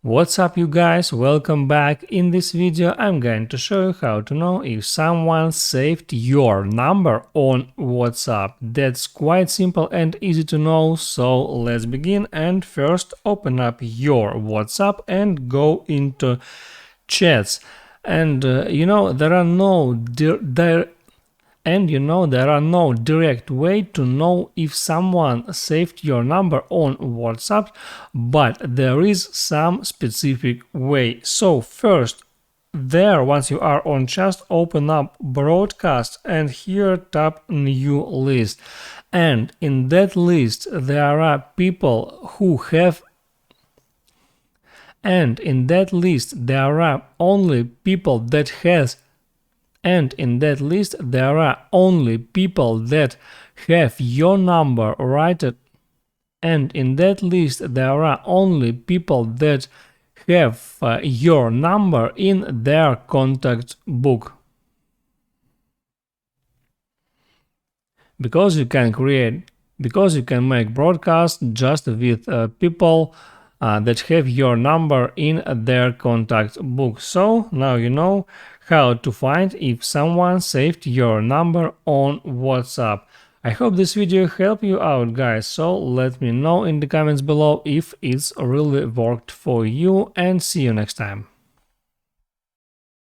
What's up you guys, welcome back. In this video I'm going to show you how to know if someone saved your number on WhatsApp. That's quite simple and easy to know, so let's begin. And first open up your WhatsApp and go into chats. And there are no there are no direct way to know if someone saved your number on WhatsApp, but there is some specific way. So first, once you are on chat, open up broadcast and here tap new list. And in that list there are people who have and in that list there are only people that have and in that list there are only people that have your number right and in that list there are only people that have your number in their contact book. Because you can make broadcasts just with people that have your number in their contact book. So now you know how to find if someone saved your number on WhatsApp. I hope this video helped you out, guys, so let me know in the comments below if it's really worked for you, and see you next time.